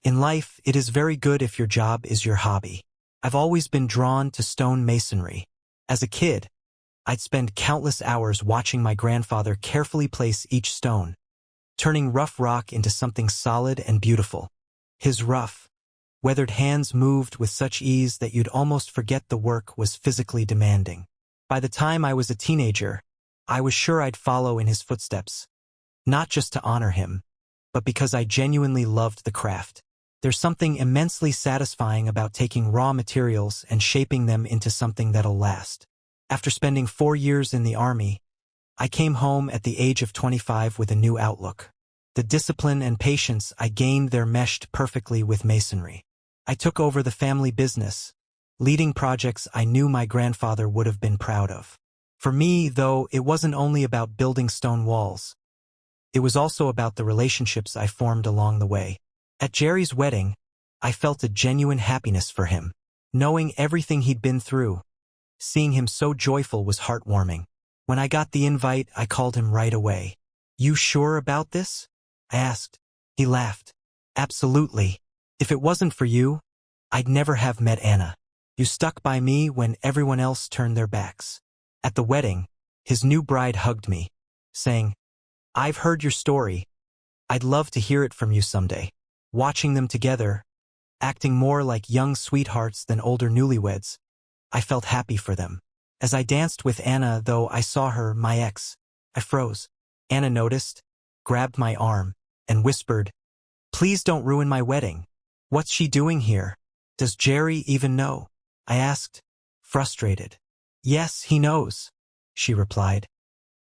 In life, it is very good if your job is your hobby. I've always been drawn to stone masonry. As a kid, I'd spend countless hours watching my grandfather carefully place each stone, turning rough rock into something solid and beautiful. His rough, weathered hands moved with such ease that you'd almost forget the work was physically demanding. By the time I was a teenager, I was sure I'd follow in his footsteps, not just to honor him, but because I genuinely loved the craft. There's something immensely satisfying about taking raw materials and shaping them into something that'll last. After spending 4 years in the Army, I came home at the age of 25 with a new outlook. The discipline and patience I gained there meshed perfectly with masonry. I took over the family business, leading projects I knew my grandfather would have been proud of. For me, though, it wasn't only about building stone walls. It was also about the relationships I formed along the way. At Jerry's wedding, I felt a genuine happiness for him. Knowing everything he'd been through, seeing him so joyful was heartwarming. When I got the invite, I called him right away. "You sure about this?" I asked. He laughed. "Absolutely. If it wasn't for you, I'd never have met Anna. You stuck by me when everyone else turned their backs." At the wedding, his new bride hugged me, saying, "I've heard your story. I'd love to hear it from you someday." Watching them together, acting more like young sweethearts than older newlyweds, I felt happy for them. As I danced with Anna, though I saw her, my ex, I froze. Anna noticed, grabbed my arm, and whispered, "Please don't ruin my wedding." "What's she doing here? Does Jerry even know?" I asked, frustrated. "Yes, he knows," she replied.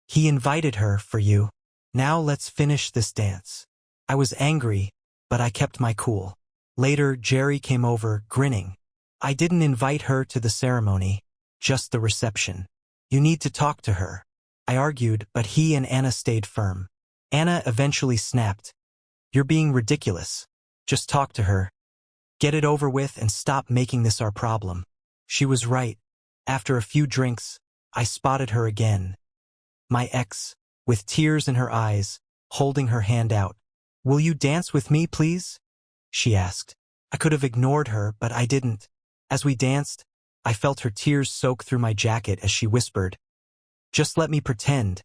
"He invited her for you. Now let's finish this dance." I was angry, but I kept my cool. Later, Jerry came over, grinning. "I didn't invite her to the ceremony, just the reception. You need to talk to her." I argued, but he and Anna stayed firm. Anna eventually snapped, "You're being ridiculous. Just talk to her. Get it over with and stop making this our problem." She was right. After a few drinks, I spotted her again. My ex, with tears in her eyes, holding her hand out. "Will you dance with me, please?" she asked. I could have ignored her, but I didn't. As we danced, I felt her tears soak through my jacket as she whispered, "Just let me pretend,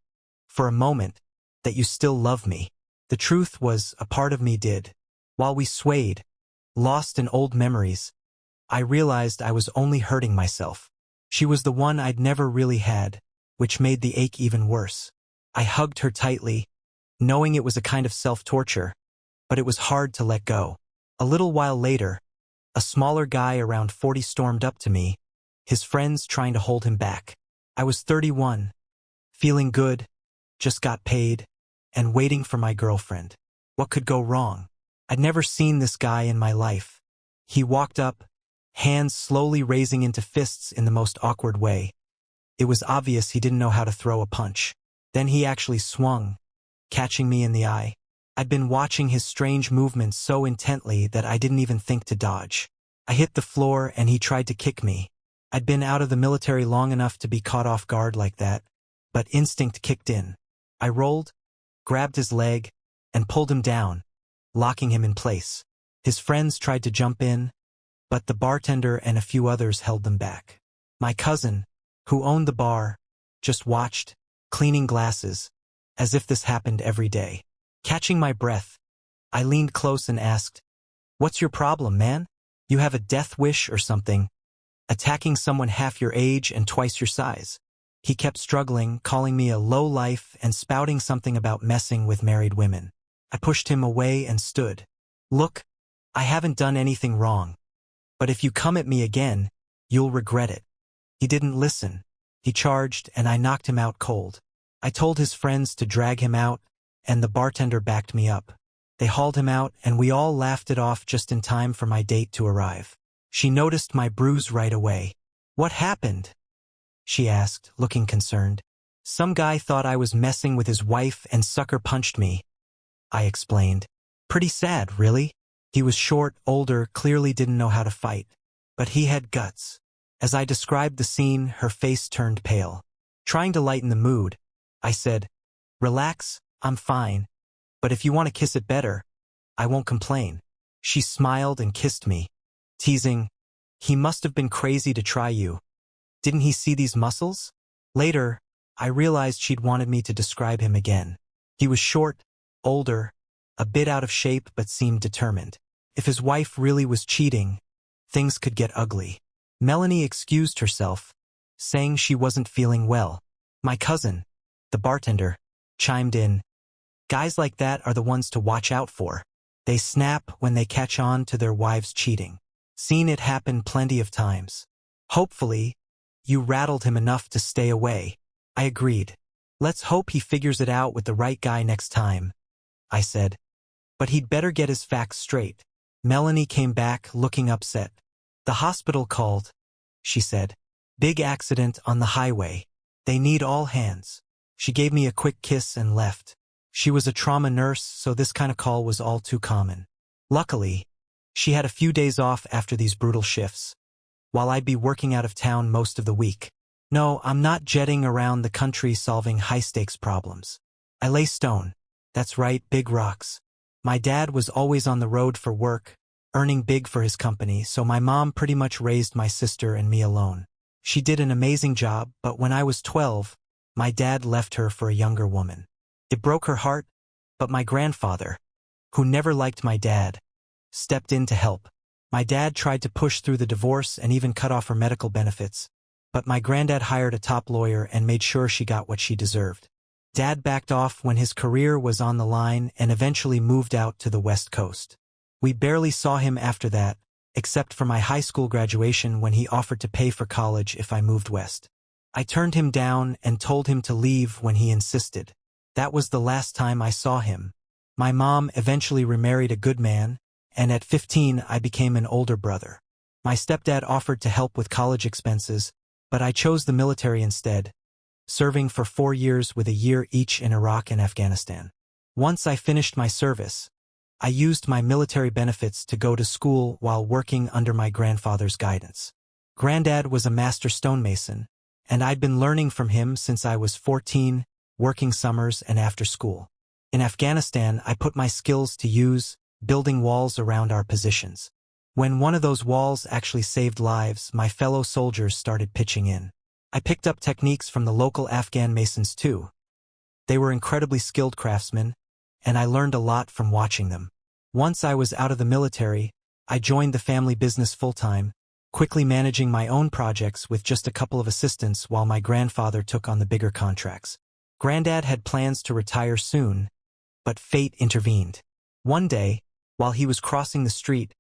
for a moment, that you still love me." The truth was, a part of me did. While we swayed, lost in old memories, I realized I was only hurting myself. She was the one I'd never really had, which made the ache even worse. I hugged her tightly, knowing it was a kind of self-torture, but it was hard to let go. A little while later, a smaller guy around 40 stormed up to me, his friends trying to hold him back. I was 31, feeling good, just got paid, and waiting for my girlfriend. What could go wrong? I'd never seen this guy in my life. He walked up, hands slowly raising into fists in the most awkward way. It was obvious he didn't know how to throw a punch. Then he actually swung, catching me in the eye. I'd been watching his strange movements so intently that I didn't even think to dodge. I hit the floor and he tried to kick me. I'd been out of the military long enough to be caught off guard like that, but instinct kicked in. I rolled, grabbed his leg, and pulled him down, locking him in place. His friends tried to jump in, but the bartender and a few others held them back. My cousin, who owned the bar, just watched, cleaning glasses, as if this happened every day. Catching my breath, I leaned close and asked, "What's your problem, man? You have a death wish or something? Attacking someone half your age and twice your size?" He kept struggling, calling me a lowlife and spouting something about messing with married women. I pushed him away and stood. "Look, I haven't done anything wrong. But if you come at me again, you'll regret it." He didn't listen. He charged, and I knocked him out cold. I told his friends to drag him out, and the bartender backed me up. They hauled him out, and we all laughed it off just in time for my date to arrive. She noticed my bruise right away. "What happened?" she asked, looking concerned. "Some guy thought I was messing with his wife and sucker punched me," I explained. "Pretty sad, really." He was short, older, clearly didn't know how to fight. But he had guts. As I described the scene, her face turned pale. Trying to lighten the mood, I said, "Relax, I'm fine. But if you want to kiss it better, I won't complain." She smiled and kissed me, teasing, "He must have been crazy to try you. Didn't he see these muscles?" Later, I realized she'd wanted me to describe him again. He was short, older, a bit out of shape but seemed determined. If his wife really was cheating, things could get ugly. Melanie excused herself, saying she wasn't feeling well. My cousin, the bartender, chimed in, "Guys like that are the ones to watch out for. They snap when they catch on to their wives cheating. Seen it happen plenty of times. Hopefully, you rattled him enough to stay away." I agreed. "Let's hope he figures it out with the right guy next time," I said. "But he'd better get his facts straight." Melanie came back looking upset. "The hospital called," she said. "Big accident on the highway. They need all hands." She gave me a quick kiss and left. She was a trauma nurse, so this kind of call was all too common. Luckily, she had a few days off after these brutal shifts, while I'd be working out of town most of the week. No, I'm not jetting around the country solving high-stakes problems. I lay stone. That's right, big rocks. My dad was always on the road for work, earning big for his company, so my mom pretty much raised my sister and me alone. She did an amazing job, but when I was 12, my dad left her for a younger woman. It broke her heart, but my grandfather, who never liked my dad, stepped in to help. My dad tried to push through the divorce and even cut off her medical benefits, but my granddad hired a top lawyer and made sure she got what she deserved. Dad backed off when his career was on the line and eventually moved out to the West Coast. We barely saw him after that, except for my high school graduation when he offered to pay for college if I moved west. I turned him down and told him to leave when he insisted. That was the last time I saw him. My mom eventually remarried a good man, and at 15 I became an older brother. My stepdad offered to help with college expenses, but I chose the military instead, serving for 4 years with a year each in Iraq and Afghanistan. Once I finished my service, I used my military benefits to go to school while working under my grandfather's guidance. Granddad was a master stonemason, and I'd been learning from him since I was 14, working summers and after school. In Afghanistan, I put my skills to use, building walls around our positions. When one of those walls actually saved lives, my fellow soldiers started pitching in. I picked up techniques from the local Afghan masons too. They were incredibly skilled craftsmen, and I learned a lot from watching them. Once I was out of the military, I joined the family business full-time, quickly managing my own projects with just a couple of assistants while my grandfather took on the bigger contracts. Granddad had plans to retire soon, but fate intervened. One day, while he was crossing the street,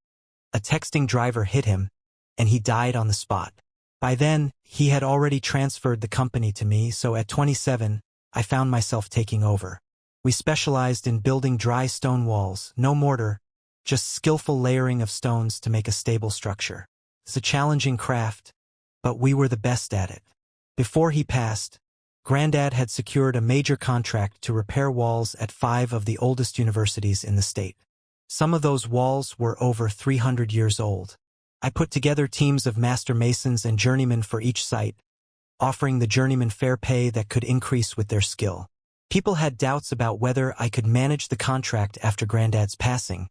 a texting driver hit him, and he died on the spot. By then, he had already transferred the company to me, so at 27, I found myself taking over. We specialized in building dry stone walls, no mortar, just skillful layering of stones to make a stable structure. It's a challenging craft, but we were the best at it. Before he passed, Granddad had secured a major contract to repair walls at 5 of the oldest universities in the state. Some of those walls were over 300 years old. I put together teams of master masons and journeymen for each site, offering the journeymen fair pay that could increase with their skill. People had doubts about whether I could manage the contract after Granddad's passing,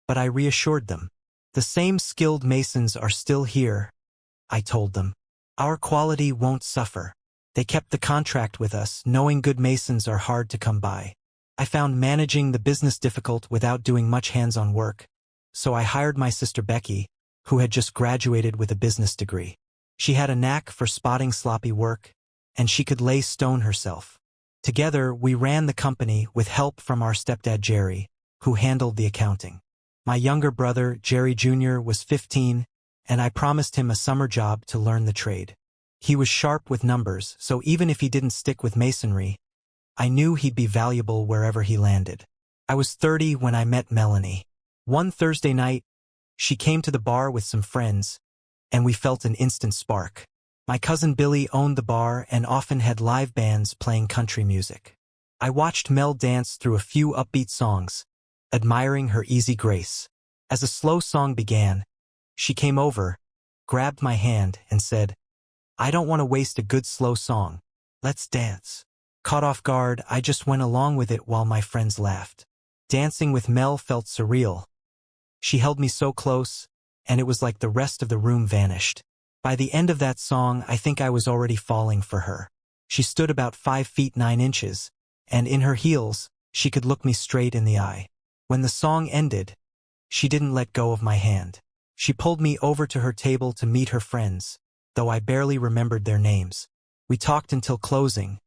but I reassured them. "The same skilled masons are still here," I told them. "Our quality won't suffer." They kept the contract with us, knowing good masons are hard to come by. I found managing the business difficult without doing much hands-on work, so I hired my sister Becky, who had just graduated with a business degree. She had a knack for spotting sloppy work, and she could lay stone herself. Together, we ran the company with help from our stepdad Jerry, who handled the accounting. My younger brother, Jerry Jr., was 15, and I promised him a summer job to learn the trade. He was sharp with numbers, so even if he didn't stick with masonry, I knew he'd be valuable wherever he landed. I was 30 when I met Melanie. One Thursday night, she came to the bar with some friends, and we felt an instant spark. My cousin Billy owned the bar and often had live bands playing country music. I watched Mel dance through a few upbeat songs, admiring her easy grace. As a slow song began, she came over, grabbed my hand, and said, "I don't want to waste a good slow song. Let's dance." Caught off guard, I just went along with it while my friends laughed. Dancing with Mel felt surreal. She held me so close, and it was like the rest of the room vanished. By the end of that song, I think I was already falling for her. She stood about 5 feet 9 inches, and in her heels, she could look me straight in the eye. When the song ended, she didn't let go of my hand. She pulled me over to her table to meet her friends, though I barely remembered their names. We talked until closing,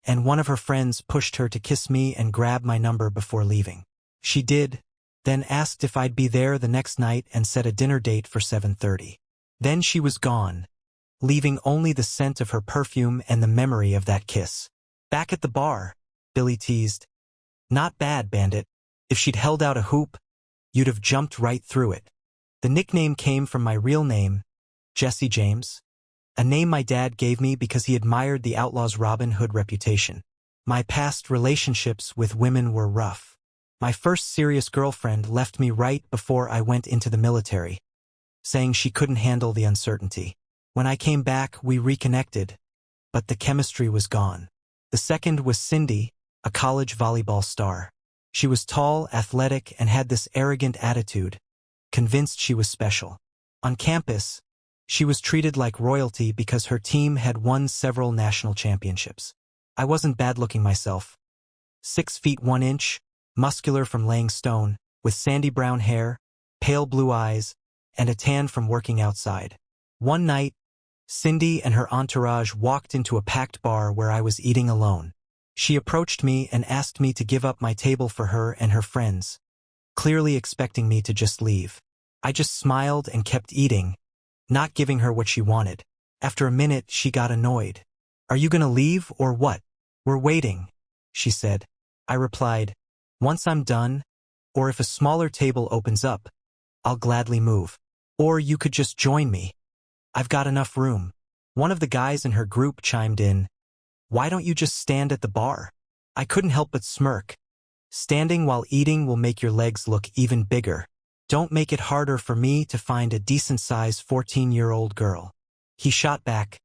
and one of her friends pushed her to kiss me and grab my number before leaving. She did, then asked if I'd be there the next night and set a dinner date for 7:30. Then she was gone, leaving only the scent of her perfume and the memory of that kiss. Back at the bar, Billy teased, "Not bad, Bandit. If she'd held out a hoop, you'd have jumped right through it." The nickname came from my real name, Jesse James, a name my dad gave me because he admired the outlaw's Robin Hood reputation. My past relationships with women were rough. My first serious girlfriend left me right before I went into the military, saying she couldn't handle the uncertainty. When I came back, we reconnected, but the chemistry was gone. The second was Cindy, a college volleyball star. She was tall, athletic, and had this arrogant attitude, convinced she was special. On campus, she was treated like royalty because her team had won several national championships. I wasn't bad-looking myself. 6 feet 1 inch, muscular from laying stone, with sandy brown hair, pale blue eyes, and a tan from working outside. One night, Cindy and her entourage walked into a packed bar where I was eating alone. She approached me and asked me to give up my table for her and her friends, clearly expecting me to just leave. I just smiled and kept eating, not giving her what she wanted. After a minute, she got annoyed. "Are you gonna leave or what? We're waiting," she said. I replied, "Once I'm done, or if a smaller table opens up, I'll gladly move. Or you could just join me. I've got enough room." One of the guys in her group chimed in, "Why don't you just stand at the bar?" I couldn't help but smirk. "Standing while eating will make your legs look even bigger. Don't make it harder for me to find a decent-sized 14-year-old girl." He shot back,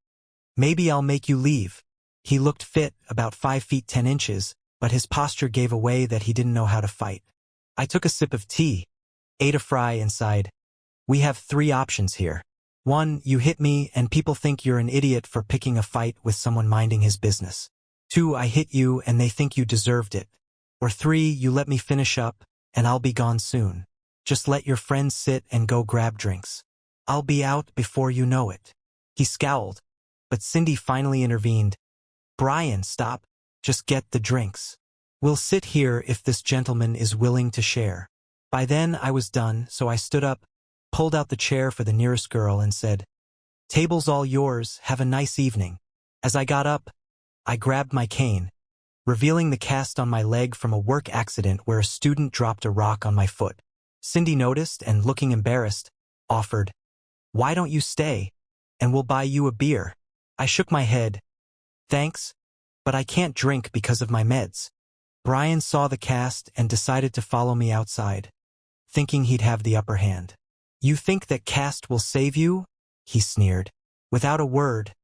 "Maybe I'll make you leave." He looked fit, about 5 feet 10 inches, but his posture gave away that he didn't know how to fight. I took a sip of tea, ate a fry, and sighed. "We have 3 options here. 1, you hit me and people think you're an idiot for picking a fight with someone minding his business. 2, I hit you and they think you deserved it. Or 3, you let me finish up and I'll be gone soon. Just let your friends sit and go grab drinks. I'll be out before you know it." He scowled, but Cindy finally intervened. "Brian, stop. Just get the drinks. We'll sit here if this gentleman is willing to share." By then I was done, so I stood up, pulled out the chair for the nearest girl, and said, "Table's all yours, have a nice evening." As I got up, I grabbed my cane, revealing the cast on my leg from a work accident where a student dropped a rock on my foot. Cindy noticed and, looking embarrassed, offered, "Why don't you stay, and we'll buy you a beer?" I shook my head. "Thanks, but I can't drink because of my meds." Brian saw the cast and decided to follow me outside, thinking he'd have the upper hand. "You think that cast will save you?" he sneered. Without a word,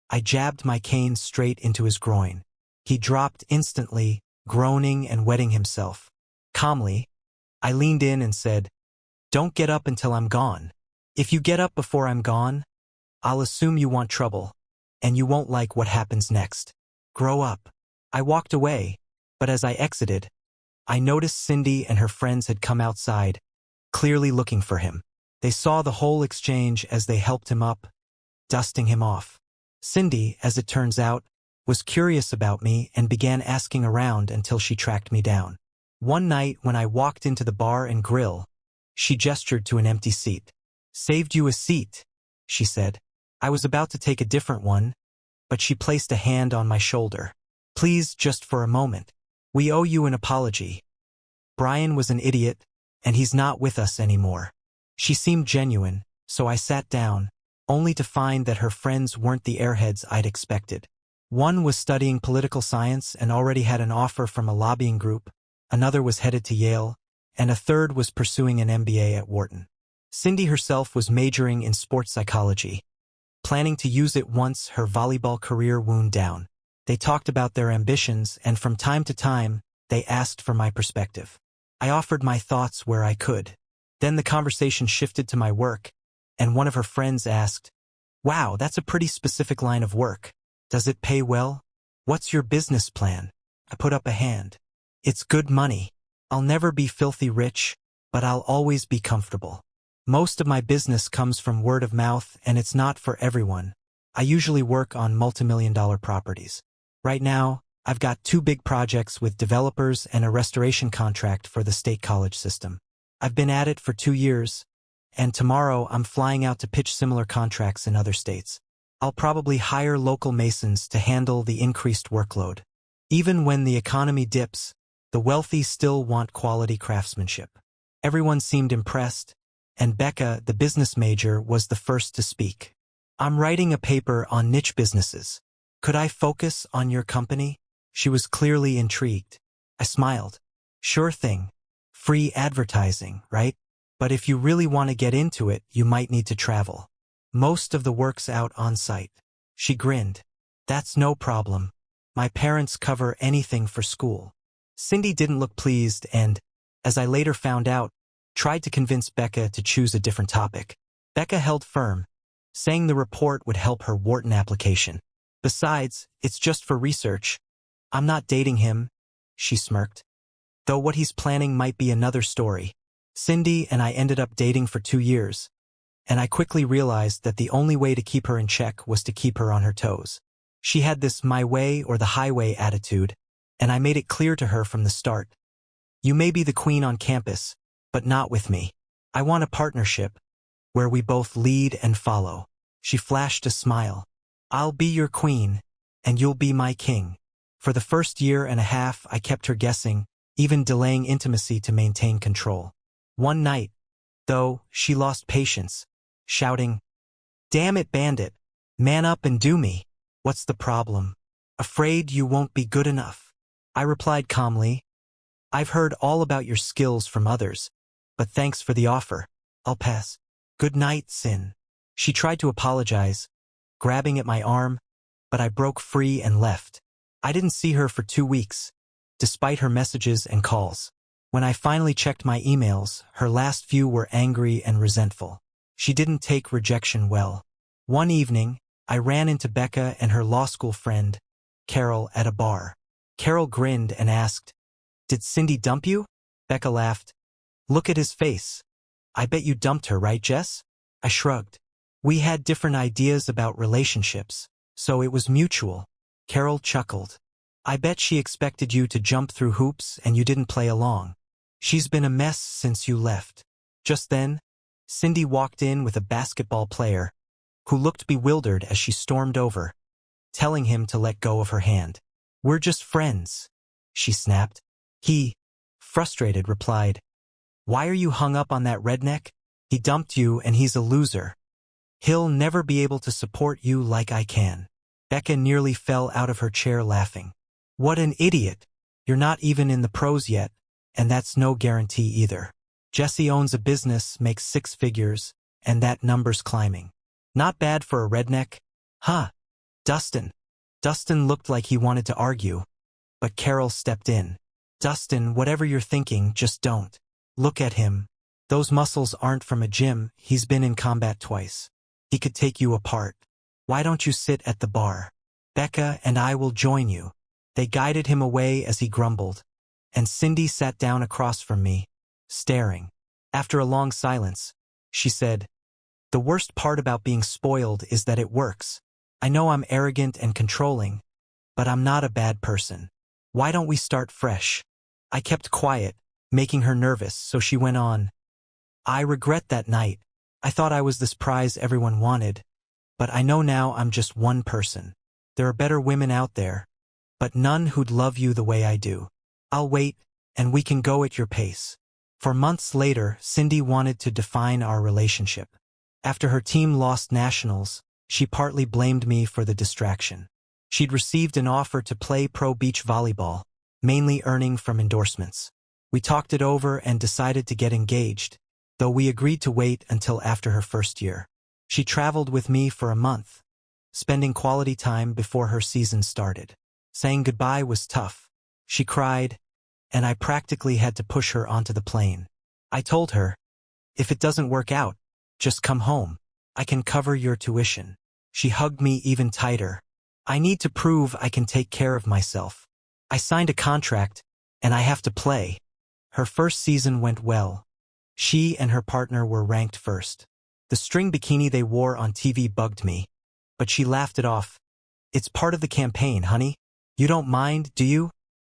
I jabbed my cane straight into his groin. He dropped instantly, groaning and wetting himself. Calmly, I leaned in and said, "Don't get up until I'm gone. If you get up before I'm gone, I'll assume you want trouble, and you won't like what happens next. Grow up." I walked away, but as I exited, I noticed Cindy and her friends had come outside, clearly looking for him. They saw the whole exchange as they helped him up, dusting him off. Cindy, as it turns out, was curious about me and began asking around until she tracked me down. One night when I walked into the bar and grill, she gestured to an empty seat. "Saved you a seat," she said. I was about to take a different one, but she placed a hand on my shoulder. "Please, just for a moment. We owe you an apology. Brian was an idiot, and he's not with us anymore." She seemed genuine, so I sat down, only to find that her friends weren't the airheads I'd expected. One was studying political science and already had an offer from a lobbying group, another was headed to Yale, and a third was pursuing an MBA at Wharton. Cindy herself was majoring in sports psychology, planning to use it once her volleyball career wound down. They talked about their ambitions, and from time to time, they asked for my perspective. I offered my thoughts where I could. Then the conversation shifted to my work, and one of her friends asked, "Wow, that's a pretty specific line of work. Does it pay well? What's your business plan?" I put up a hand. "It's good money. I'll never be filthy rich, but I'll always be comfortable. Most of my business comes from word of mouth, and it's not for everyone. I usually work on multimillion-dollar properties. Right now, I've got 2 big projects with developers and a restoration contract for the state college system. I've been at it for 2 years, and tomorrow I'm flying out to pitch similar contracts in other states. I'll probably hire local masons to handle the increased workload. Even when the economy dips, the wealthy still want quality craftsmanship." Everyone seemed impressed, and Becca, the business major, was the first to speak. "I'm writing a paper on niche businesses. Could I focus on your company?" She was clearly intrigued. I smiled. "Sure thing. Free advertising, right? But if you really want to get into it, you might need to travel. Most of the work's out on site." She grinned. "That's no problem. My parents cover anything for school." Cindy didn't look pleased and, as I later found out, tried to convince Becca to choose a different topic. Becca held firm, saying the report would help her Wharton application. "Besides, it's just for research. I'm not dating him," she smirked. "Though what he's planning might be another story." Cindy and I ended up dating for 2 years, and I quickly realized that the only way to keep her in check was to keep her on her toes. She had this my way or the highway attitude, and I made it clear to her from the start. "You may be the queen on campus, but not with me. I want a partnership, where we both lead and follow." She flashed a smile. "I'll be your queen, and you'll be my king." For the first year and a half, I kept her guessing, even delaying intimacy to maintain control. One night, though, she lost patience, shouting, "Damn it, bandit! Man up and do me. What's the problem? Afraid you won't be good enough?" I replied calmly, "I've heard all about your skills from others, but thanks for the offer. I'll pass. Good night, Sin." She tried to apologize, grabbing at my arm, but I broke free and left. I didn't see her for 2 weeks, despite her messages and calls. When I finally checked my emails, her last few were angry and resentful. She didn't take rejection well. One evening, I ran into Becca and her law school friend, Carol, at a bar. Carol grinned and asked, "Did Cindy dump you?" Becca laughed. "Look at his face. I bet you dumped her, right, Jess?" I shrugged. "We had different ideas about relationships, so it was mutual." Carol chuckled. "I bet she expected you to jump through hoops and you didn't play along. She's been a mess since you left." Just then, Cindy walked in with a basketball player, who looked bewildered as she stormed over, telling him to let go of her hand. "We're just friends," she snapped. He, frustrated, replied, "Why are you hung up on that redneck? He dumped you and he's a loser. He'll never be able to support you like I can." Becca nearly fell out of her chair laughing. "What an idiot. You're not even in the pros yet, and that's no guarantee either. Jesse owns a business, makes 6 figures, and that number's climbing. Not bad for a redneck. Huh. Dustin." Dustin looked like he wanted to argue, but Carol stepped in. "Dustin, whatever you're thinking, just don't. Look at him. Those muscles aren't from a gym, he's been in combat twice. He could take you apart. Why don't you sit at the bar? Becca and I will join you." They guided him away as he grumbled, and Cindy sat down across from me, staring. After a long silence, she said, "The worst part about being spoiled is that it works. I know I'm arrogant and controlling, but I'm not a bad person. Why don't we start fresh?" I kept quiet, making her nervous, so she went on. "I regret that night. I thought I was this prize everyone wanted, but I know now I'm just one person. There are better women out there, but none who'd love you the way I do. I'll wait, and we can go at your pace." For months later, Cindy wanted to define our relationship. After her team lost nationals, she partly blamed me for the distraction. She'd received an offer to play pro beach volleyball, mainly earning from endorsements. We talked it over and decided to get engaged, though we agreed to wait until after her first year. She traveled with me for a month, spending quality time before her season started. Saying goodbye was tough. She cried, and I practically had to push her onto the plane. I told her, If it doesn't work out, just come home. I can cover your tuition. She hugged me even tighter. I need to prove I can take care of myself. I signed a contract, and I have to play. Her first season went well. She and her partner were ranked first. The string bikini they wore on TV bugged me, but she laughed it off. It's part of the campaign, honey. You don't mind, do you?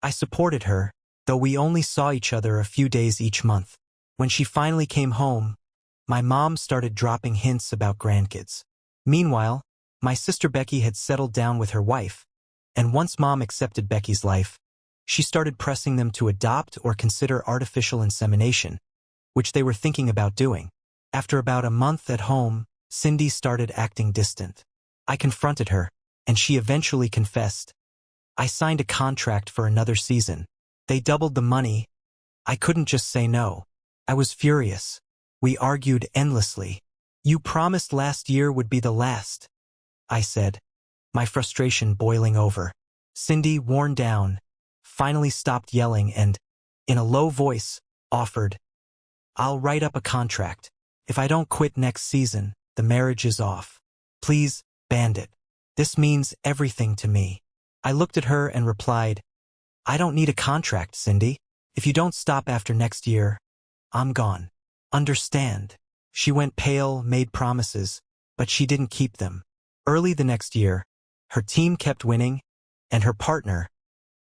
I supported her, though we only saw each other a few days each month. When she finally came home, my mom started dropping hints about grandkids. Meanwhile, my sister Becky had settled down with her wife, and once Mom accepted Becky's life, she started pressing them to adopt or consider artificial insemination, which they were thinking about doing. After about a month at home, Cindy started acting distant. I confronted her, and she eventually confessed. I signed a contract for another season. They doubled the money. I couldn't just say no. I was furious. We argued endlessly. You promised last year would be the last, I said, my frustration boiling over. Cindy, worn down, finally stopped yelling and, in a low voice, offered, I'll write up a contract. If I don't quit next season, the marriage is off. Please, Bandit. This means everything to me. I looked at her and replied, I don't need a contract, Cindy. If you don't stop after next year, I'm gone. Understand. She went pale, made promises, but she didn't keep them. Early the next year, her team kept winning, and her partner,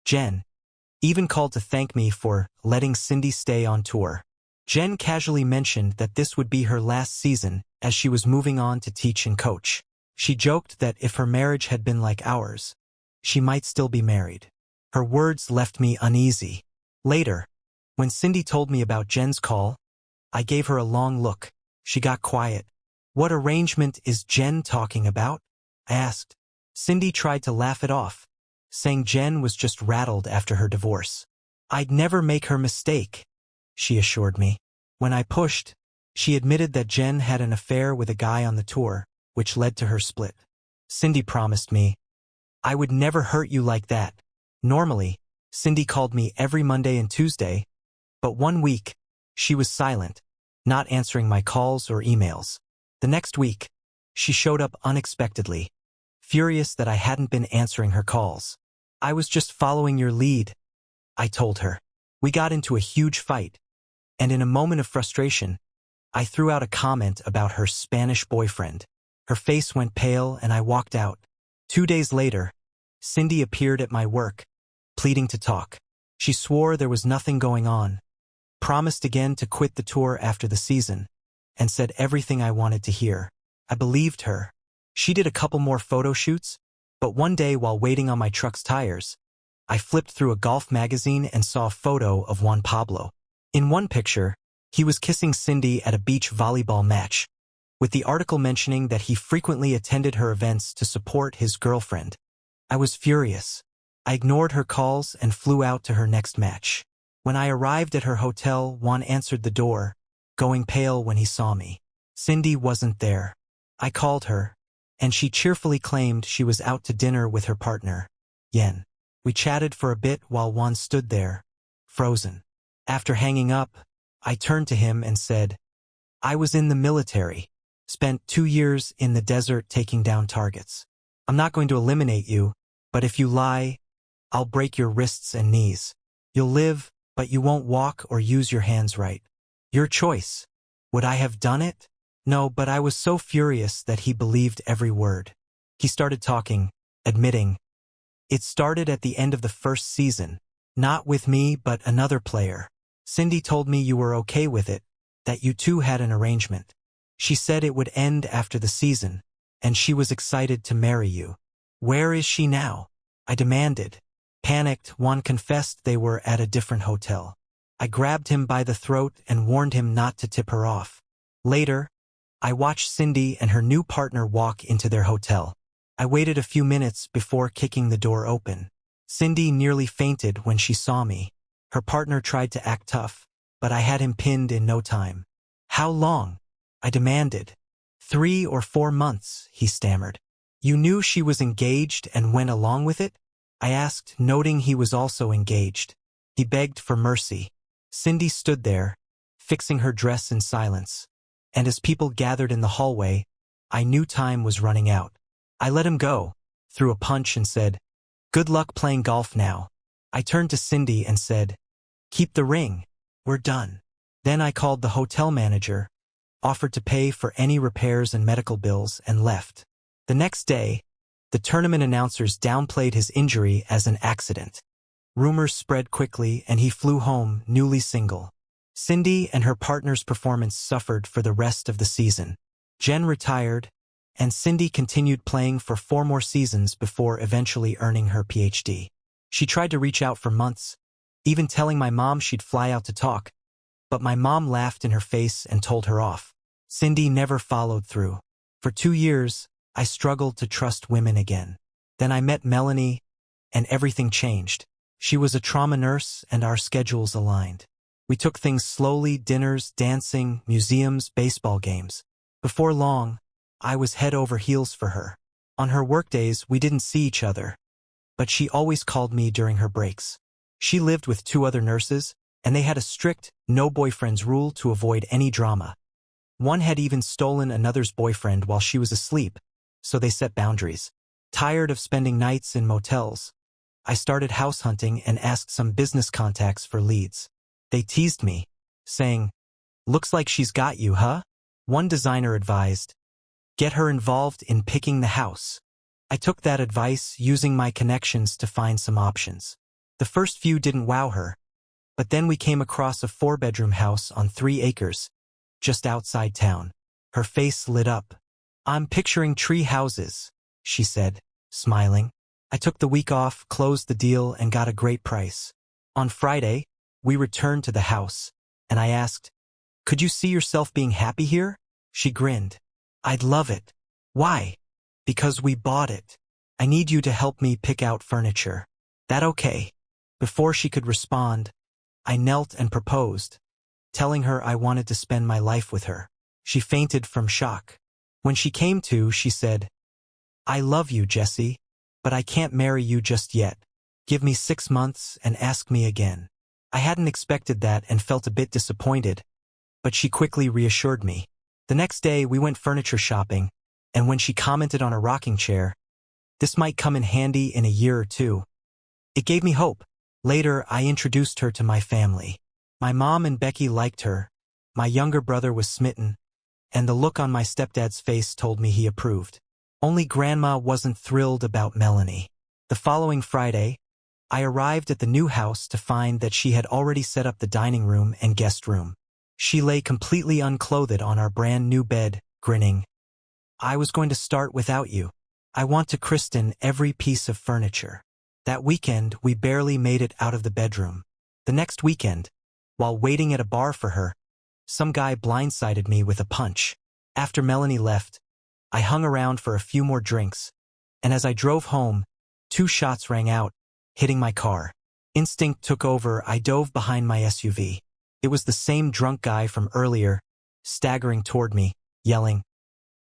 Jen, even called to thank me for letting Cindy stay on tour. Jen casually mentioned that this would be her last season as she was moving on to teach and coach. She joked that if her marriage had been like ours, she might still be married. Her words left me uneasy. Later, when Cindy told me about Jen's call, I gave her a long look. She got quiet. What arrangement is Jen talking about? I asked. Cindy tried to laugh it off, saying Jen was just rattled after her divorce. I'd never make her mistake, she assured me. When I pushed, she admitted that Jen had an affair with a guy on the tour, which led to her split. Cindy promised me, I would never hurt you like that. Normally, Cindy called me every Monday and Tuesday, but one week, she was silent, not answering my calls or emails. The next week, she showed up unexpectedly, furious that I hadn't been answering her calls. I was just following your lead, I told her. We got into a huge fight, and in a moment of frustration, I threw out a comment about her Spanish boyfriend. Her face went pale and I walked out. 2 days later, Cindy appeared at my work, pleading to talk. She swore there was nothing going on, promised again to quit the tour after the season, and said everything I wanted to hear. I believed her. She did a couple more photo shoots, but one day while waiting on my truck's tires, I flipped through a golf magazine and saw a photo of Juan Pablo. In one picture, he was kissing Cindy at a beach volleyball match, with the article mentioning that he frequently attended her events to support his girlfriend. I was furious. I ignored her calls and flew out to her next match. When I arrived at her hotel, Juan answered the door, going pale when he saw me. Cindy wasn't there. I called her, and she cheerfully claimed she was out to dinner with her partner, Yen. We chatted for a bit while Juan stood there, frozen. After hanging up, I turned to him and said, I was in the military, spent 2 years in the desert taking down targets. I'm not going to eliminate you, but if you lie, I'll break your wrists and knees. You'll live, but you won't walk or use your hands right. Your choice. Would I have done it? No, but I was so furious that he believed every word. He started talking, admitting, it started at the end of the first season, not with me but another player. Cindy told me you were okay with it, that you two had an arrangement. She said it would end after the season, and she was excited to marry you. Where is she now? I demanded. Panicked, Juan confessed they were at a different hotel. I grabbed him by the throat and warned him not to tip her off. Later, I watched Cindy and her new partner walk into their hotel. I waited a few minutes before kicking the door open. Cindy nearly fainted when she saw me. Her partner tried to act tough, but I had him pinned in no time. How long? I demanded. 3 or 4 months, he stammered. You knew she was engaged and went along with it? I asked, noting he was also engaged. He begged for mercy. Cindy stood there, fixing her dress in silence. And as people gathered in the hallway, I knew time was running out. I let him go, threw a punch and said, "Good luck playing golf now." I turned to Cindy and said, "Keep the ring. We're done." Then I called the hotel manager, offered to pay for any repairs and medical bills, and left. The next day, the tournament announcers downplayed his injury as an accident. Rumors spread quickly and he flew home newly single. Cindy and her partner's performance suffered for the rest of the season. Jen retired, and Cindy continued playing for 4 more seasons before eventually earning her PhD. She tried to reach out for months, even telling my mom she'd fly out to talk, but my mom laughed in her face and told her off. Cindy never followed through. For 2 years, I struggled to trust women again. Then I met Melanie, and everything changed. She was a trauma nurse, and our schedules aligned. We took things slowly: dinners, dancing, museums, baseball games. Before long, I was head over heels for her. On her workdays, we didn't see each other, but she always called me during her breaks. She lived with 2 other nurses, and they had a strict no boyfriends rule to avoid any drama. One had even stolen another's boyfriend while she was asleep, so they set boundaries. Tired of spending nights in motels, I started house hunting and asked some business contacts for leads. They teased me, saying, "Looks like she's got you, huh?" One designer advised, "Get her involved in picking the house." I took that advice, using my connections to find some options. The first few didn't wow her, but then we came across a 4-bedroom house on 3 acres, just outside town. Her face lit up. "I'm picturing tree houses," she said, smiling. I took the week off, closed the deal, and got a great price. On Friday, we returned to the house, and I asked, "Could you see yourself being happy here?" She grinned. "I'd love it." "Why?" "Because we bought it. I need you to help me pick out furniture." "That okay?" Before she could respond, I knelt and proposed, telling her I wanted to spend my life with her. She fainted from shock. When she came to, she said, "I love you, Jesse, but I can't marry you just yet. Give me 6 months and ask me again." I hadn't expected that and felt a bit disappointed, but she quickly reassured me. The next day, we went furniture shopping, and when she commented on a rocking chair, "This might come in handy in a year or 2, it gave me hope. Later, I introduced her to my family. My mom and Becky liked her, my younger brother was smitten, and the look on my stepdad's face told me he approved. Only Grandma wasn't thrilled about Melanie. The following Friday, I arrived at the new house to find that she had already set up the dining room and guest room. She lay completely unclothed on our brand new bed, grinning. "I was going to start without you. I want to christen every piece of furniture." That weekend, we barely made it out of the bedroom. The next weekend, while waiting at a bar for her, some guy blindsided me with a punch. After Melanie left, I hung around for a few more drinks, and as I drove home, 2 shots rang out, hitting my car. Instinct took over. I dove behind my SUV. It was the same drunk guy from earlier, staggering toward me, yelling,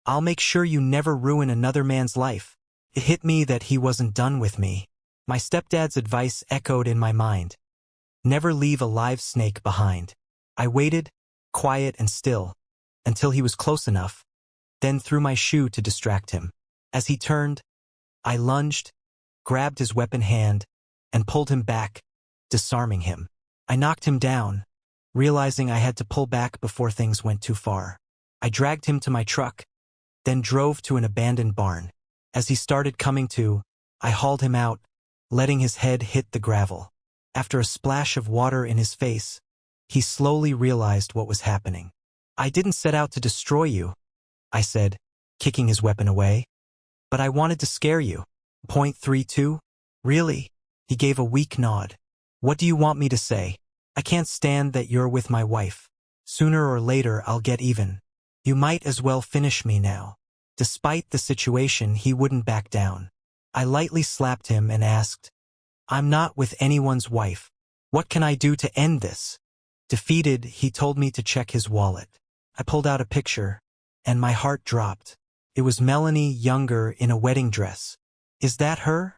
"I'll make sure you never ruin another man's life." It hit me that he wasn't done with me. My stepdad's advice echoed in my mind. Never leave a live snake behind. I waited, quiet and still, until he was close enough, then threw my shoe to distract him. As he turned, I lunged, grabbed his weapon hand, and pulled him back, disarming him. I knocked him down, realizing I had to pull back before things went too far. I dragged him to my truck, then drove to an abandoned barn. As he started coming to, I hauled him out, letting his head hit the gravel. After a splash of water in his face, he slowly realized what was happening. "I didn't set out to destroy you," I said, kicking his weapon away. "But I wanted to scare you." .32? Really? He gave a weak nod. "What do you want me to say?" "I can't stand that you're with my wife. Sooner or later I'll get even. You might as well finish me now." Despite the situation, he wouldn't back down. I lightly slapped him and asked, "I'm not with anyone's wife. What can I do to end this?" Defeated, he told me to check his wallet. I pulled out a picture, and my heart dropped. It was Melanie, younger, in a wedding dress. "Is that her?"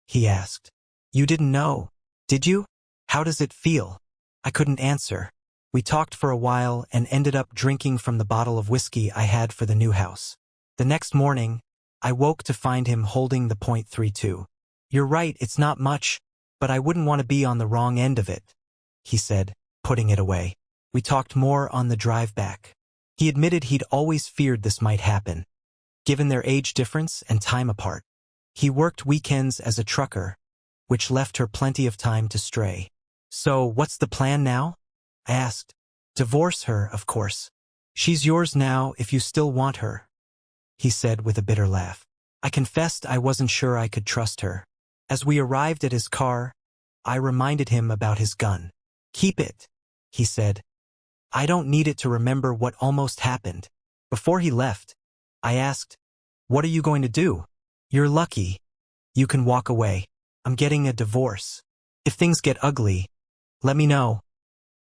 he asked. "You didn't know, did you? How does it feel?" I couldn't answer. We talked for a while and ended up drinking from the bottle of whiskey I had for the new house. The next morning, I woke to find him holding the .32. "You're right, it's not much, but I wouldn't want to be on the wrong end of it," he said, putting it away. We talked more on the drive back. He admitted he'd always feared this might happen, given their age difference and time apart. He worked weekends as a trucker, which left her plenty of time to stray. "So, what's the plan now?" I asked. "Divorce her, of course. She's yours now if you still want her," he said with a bitter laugh. I confessed I wasn't sure I could trust her. As we arrived at his car, I reminded him about his gun. "Keep it," he said. "I don't need it to remember what almost happened." Before he left, I asked, "What are you going to do?" "You're lucky. You can walk away. I'm getting a divorce. If things get ugly, let me know.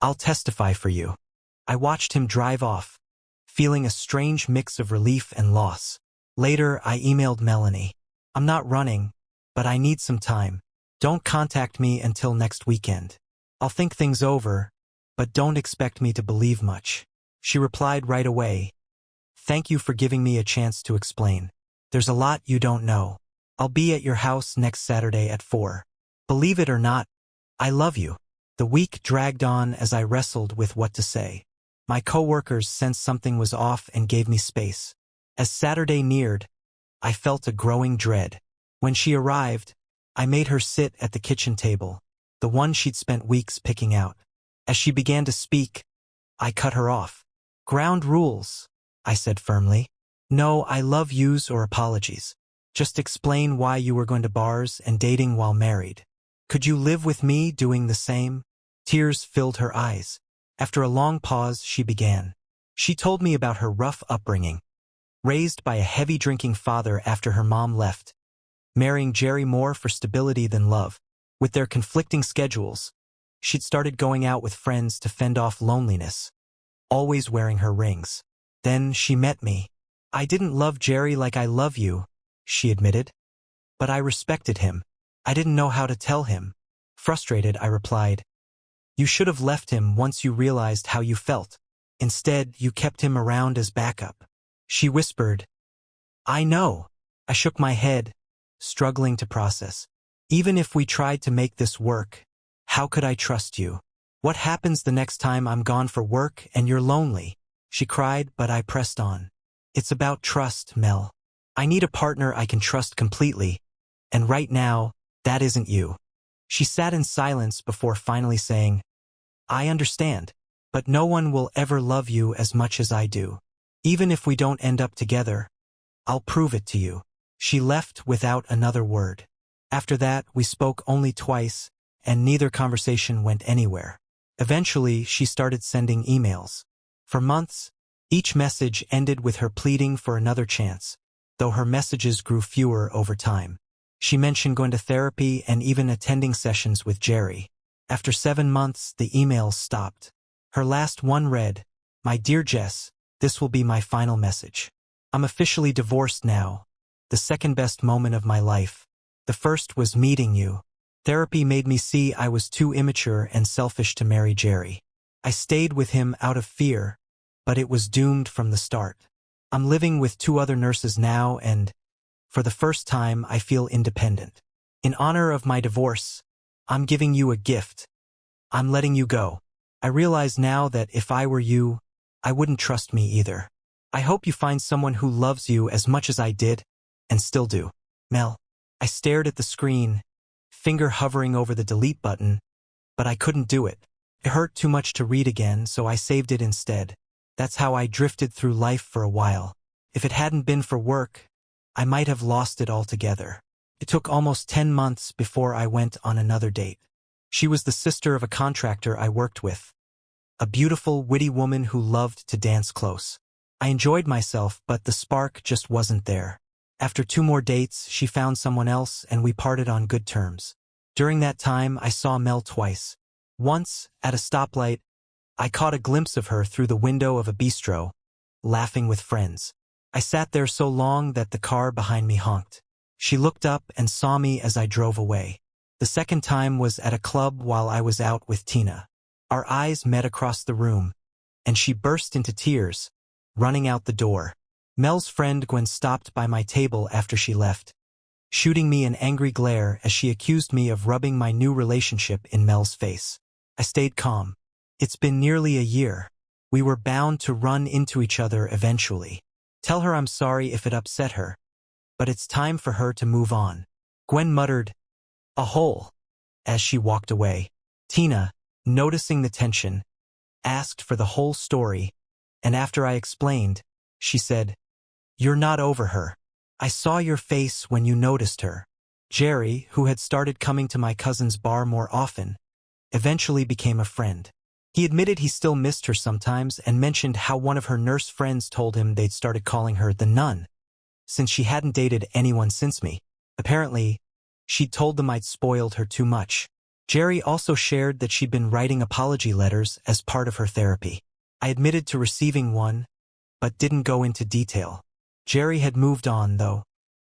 I'll testify for you." I watched him drive off, feeling a strange mix of relief and loss. Later, I emailed Melanie. "I'm not running, but I need some time. Don't contact me until next weekend. I'll think things over, but don't expect me to believe much." She replied right away, "Thank you for giving me a chance to explain. There's a lot you don't know. I'll be at your house next Saturday at 4. Believe it or not, I love you." The week dragged on as I wrestled with what to say. My coworkers sensed something was off and gave me space. As Saturday neared, I felt a growing dread. When she arrived, I made her sit at the kitchen table, the one she'd spent weeks picking out. As she began to speak, I cut her off. "Ground rules," I said firmly. "No I love yous or apologies. Just explain why you were going to bars and dating while married. Could you live with me doing the same?" Tears filled her eyes. After a long pause, she began. She told me about her rough upbringing. Raised by a heavy-drinking father after her mom left, marrying Jerry more for stability than love. With their conflicting schedules, she'd started going out with friends to fend off loneliness, always wearing her rings. Then she met me. "I didn't love Jerry like I love you," she admitted. "But I respected him. I didn't know how to tell him." Frustrated, I replied, "You should have left him once you realized how you felt. Instead, you kept him around as backup." She whispered, "I know." I shook my head, struggling to process. "Even if we tried to make this work, how could I trust you? What happens the next time I'm gone for work and you're lonely?" She cried, but I pressed on. "It's about trust, Mel. I need a partner I can trust completely, and right now, that isn't you." She sat in silence before finally saying, "I understand, but no one will ever love you as much as I do. Even if we don't end up together, I'll prove it to you." She left without another word. After that, we spoke only twice, and neither conversation went anywhere. Eventually, she started sending emails. For months, each message ended with her pleading for another chance, though her messages grew fewer over time. She mentioned going to therapy and even attending sessions with Jerry. After 7 months, the emails stopped. Her last one read, "My dear Jess, this will be my final message. I'm officially divorced now. The second best moment of my life. The first was meeting you. Therapy made me see I was too immature and selfish to marry Jerry. I stayed with him out of fear, but it was doomed from the start. I'm living with 2 other nurses now and, for the first time, I feel independent. In honor of my divorce, I'm giving you a gift. I'm letting you go. I realize now that if I were you, I wouldn't trust me either. I hope you find someone who loves you as much as I did, and still do. Mel." I stared at the screen, finger hovering over the delete button, but I couldn't do it. It hurt too much to read again, so I saved it instead. That's how I drifted through life for a while. If it hadn't been for work, I might have lost it altogether. It took almost 10 months before I went on another date. She was the sister of a contractor I worked with, a beautiful, witty woman who loved to dance close. I enjoyed myself, but the spark just wasn't there. After 2 more dates, she found someone else and we parted on good terms. During that time, I saw Mel twice. Once, at a stoplight, I caught a glimpse of her through the window of a bistro, laughing with friends. I sat there so long that the car behind me honked. She looked up and saw me as I drove away. The second time was at a club while I was out with Tina. Our eyes met across the room, and she burst into tears, running out the door. Mel's friend Gwen stopped by my table after she left, shooting me an angry glare as she accused me of rubbing my new relationship in Mel's face. I stayed calm. It's been nearly a year. We were bound to run into each other eventually. Tell her I'm sorry if it upset her, but it's time for her to move on. Gwen muttered, "A hole," as she walked away. Tina, noticing the tension, asked for the whole story, and after I explained, she said, "You're not over her. I saw your face when you noticed her." Jerry, who had started coming to my cousin's bar more often, eventually became a friend. He admitted he still missed her sometimes and mentioned how one of her nurse friends told him they'd started calling her the nun, since she hadn't dated anyone since me. Apparently, she'd told them I'd spoiled her too much. Jerry also shared that she'd been writing apology letters as part of her therapy. I admitted to receiving one, but didn't go into detail. Jerry had moved on, though.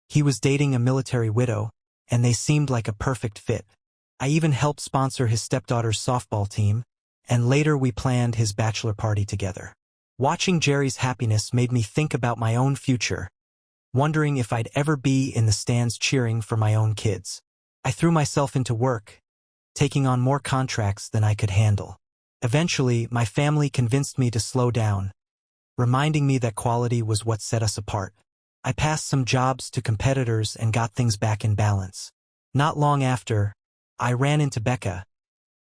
He was dating a military widow, and they seemed like a perfect fit. I even helped sponsor his stepdaughter's softball team, and later we planned his bachelor party together. Watching Jerry's happiness made me think about my own future, wondering if I'd ever be in the stands cheering for my own kids. I threw myself into work, taking on more contracts than I could handle. Eventually, my family convinced me to slow down, reminding me that quality was what set us apart. I passed some jobs to competitors and got things back in balance. Not long after, I ran into Becca,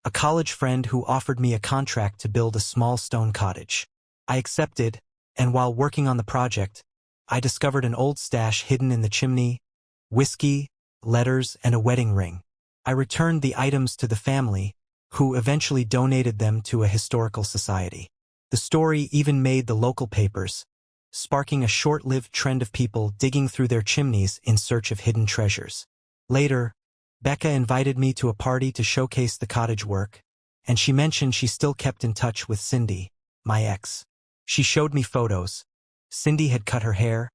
a college friend who offered me a contract to build a small stone cottage. I accepted, and while working on the project, I discovered an old stash hidden in the chimney, whiskey, letters, and a wedding ring. I returned the items to the family, who eventually donated them to a historical society. The story even made the local papers, sparking a short-lived trend of people digging through their chimneys in search of hidden treasures. Later, Becca invited me to a party to showcase the cottage work, and she mentioned she still kept in touch with Cindy, my ex. She showed me photos. Cindy had cut her hair,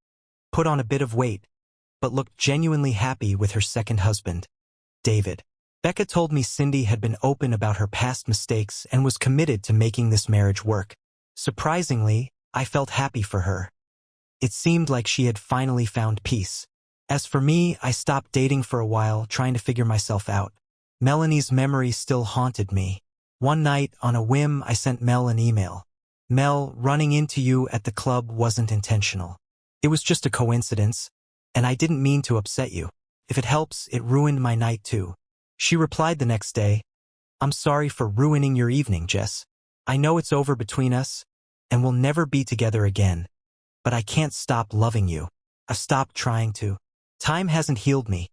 put on a bit of weight, but looked genuinely happy with her second husband, David. Becca told me Cindy had been open about her past mistakes and was committed to making this marriage work. Surprisingly, I felt happy for her. It seemed like she had finally found peace. As for me, I stopped dating for a while, trying to figure myself out. Melanie's memory still haunted me. One night, on a whim, I sent Mel an email. "Mel, running into you at the club wasn't intentional. It was just a coincidence, and I didn't mean to upset you. If it helps, it ruined my night too." She replied the next day, "I'm sorry for ruining your evening, Jess. I know it's over between us, and we'll never be together again. But I can't stop loving you. I've stopped trying to. Time hasn't healed me.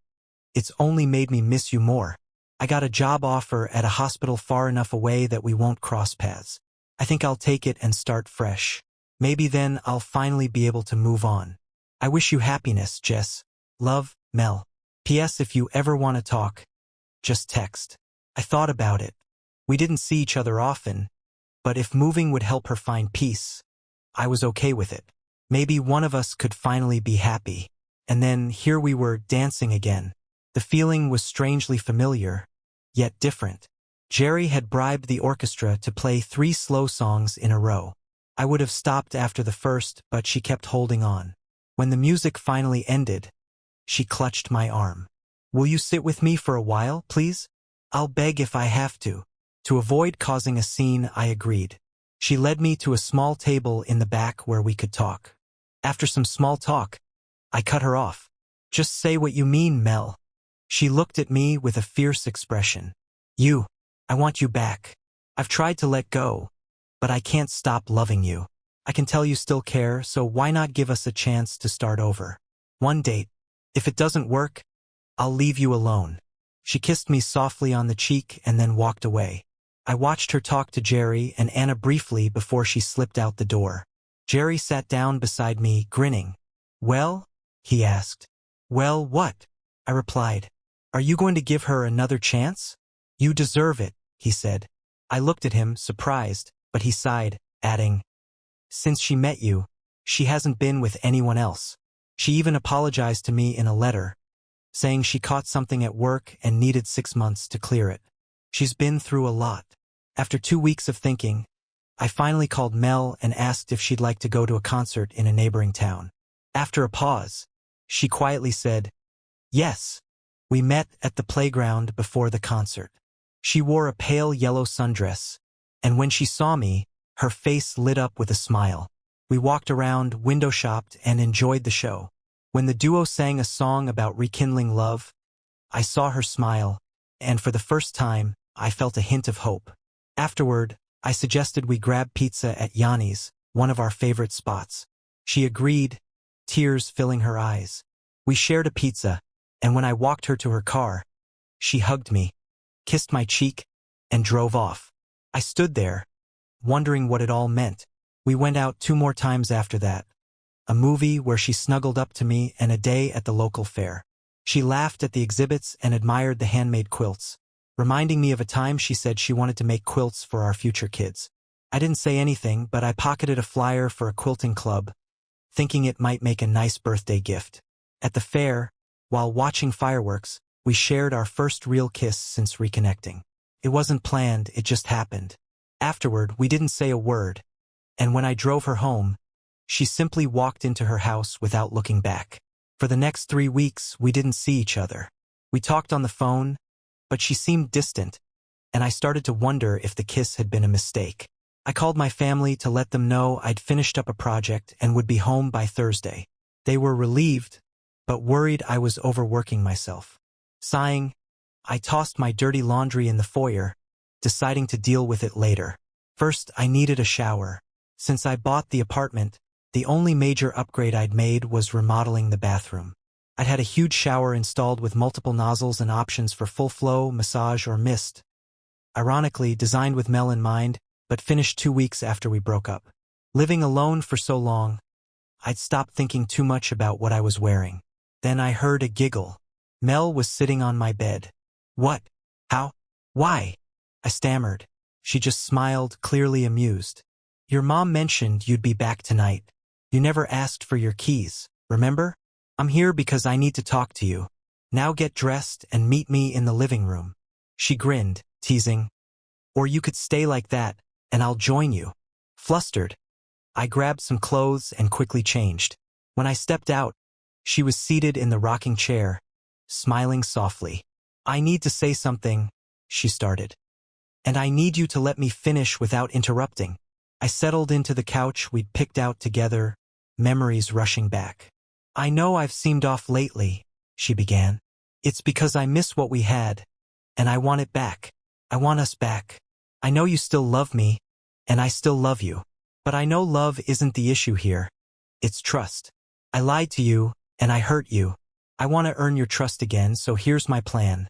It's only made me miss you more. I got a job offer at a hospital far enough away that we won't cross paths. I think I'll take it and start fresh. Maybe then I'll finally be able to move on. I wish you happiness, Jess. Love, Mel. P.S. If you ever want to talk, just text." I thought about it. We didn't see each other often, but if moving would help her find peace, I was okay with it. Maybe one of us could finally be happy. And then here we were dancing again. The feeling was strangely familiar, yet different. Jerry had bribed the orchestra to play 3 slow songs in a row. I would have stopped after the first, but she kept holding on. When the music finally ended, she clutched my arm. "Will you sit with me for a while, please? I'll beg if I have to." To avoid causing a scene, I agreed. She led me to a small table in the back where we could talk. After some small talk, I cut her off. "Just say what you mean, Mel." She looked at me with a fierce expression. I want you back. I've tried to let go, but I can't stop loving you. I can tell you still care, so why not give us a chance to start over? One date. If it doesn't work, I'll leave you alone." She kissed me softly on the cheek and then walked away. I watched her talk to Jerry and Anna briefly before she slipped out the door. Jerry sat down beside me, grinning. "Well?" he asked. "Well, what?" I replied. "Are you going to give her another chance?" "You deserve it," he said. I looked at him, surprised, but he sighed, adding, "Since she met you, she hasn't been with anyone else." She even apologized to me in a letter, saying she caught something at work and needed 6 months to clear it. She's been through a lot. After 2 weeks of thinking, I finally called Mel and asked if she'd like to go to a concert in a neighboring town. After a pause, she quietly said, "Yes." We met at the playground before the concert. She wore a pale yellow sundress, and when she saw me, her face lit up with a smile. We walked around, window-shopped, and enjoyed the show. When the duo sang a song about rekindling love, I saw her smile, and for the first time, I felt a hint of hope. Afterward, I suggested we grab pizza at Yanni's, one of our favorite spots. She agreed, tears filling her eyes. We shared a pizza, and when I walked her to her car, she hugged me, kissed my cheek, and drove off. I stood there, wondering what it all meant. We went out 2 more times after that. A movie where she snuggled up to me, and a day at the local fair. She laughed at the exhibits and admired the handmade quilts, reminding me of a time she said she wanted to make quilts for our future kids. I didn't say anything, but I pocketed a flyer for a quilting club, thinking it might make a nice birthday gift. At the fair, while watching fireworks, we shared our first real kiss since reconnecting. It wasn't planned, it just happened. Afterward, we didn't say a word, and when I drove her home, she simply walked into her house without looking back. For the next 3 weeks, we didn't see each other. We talked on the phone, but she seemed distant, and I started to wonder if the kiss had been a mistake. I called my family to let them know I'd finished up a project and would be home by Thursday. They were relieved, but worried I was overworking myself. Sighing, I tossed my dirty laundry in the foyer, deciding to deal with it later. First, I needed a shower. Since I bought the apartment, the only major upgrade I'd made was remodeling the bathroom. I'd had a huge shower installed with multiple nozzles and options for full flow, massage, or mist. Ironically, designed with Mel in mind, but finished 2 weeks after we broke up. Living alone for so long, I'd stopped thinking too much about what I was wearing. Then I heard a giggle. Mel was sitting on my bed. "What? How? Why?" I stammered. She just smiled, clearly amused. "Your mom mentioned you'd be back tonight. You never asked for your keys, remember? I'm here because I need to talk to you. Now get dressed and meet me in the living room." She grinned, teasing, "Or you could stay like that, and I'll join you." Flustered, I grabbed some clothes and quickly changed. When I stepped out, she was seated in the rocking chair, smiling softly. "I need to say something," she started. "And I need you to let me finish without interrupting." I settled into the couch we'd picked out together, memories rushing back. "I know I've seemed off lately," she began. "It's because I miss what we had, and I want it back. I want us back. I know you still love me, and I still love you. But I know love isn't the issue here. It's trust. I lied to you, and I hurt you. I want to earn your trust again, so here's my plan.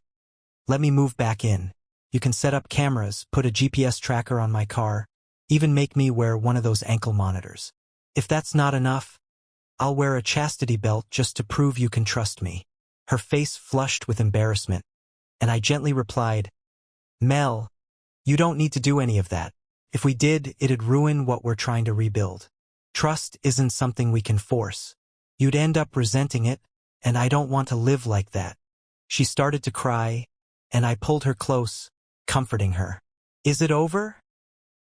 Let me move back in. You can set up cameras, put a GPS tracker on my car, even make me wear one of those ankle monitors. If that's not enough, I'll wear a chastity belt just to prove you can trust me." Her face flushed with embarrassment, and I gently replied, "Mel, you don't need to do any of that. If we did, it'd ruin what we're trying to rebuild. Trust isn't something we can force. You'd end up resenting it, and I don't want to live like that." She started to cry, and I pulled her close, comforting her. "Is it over?"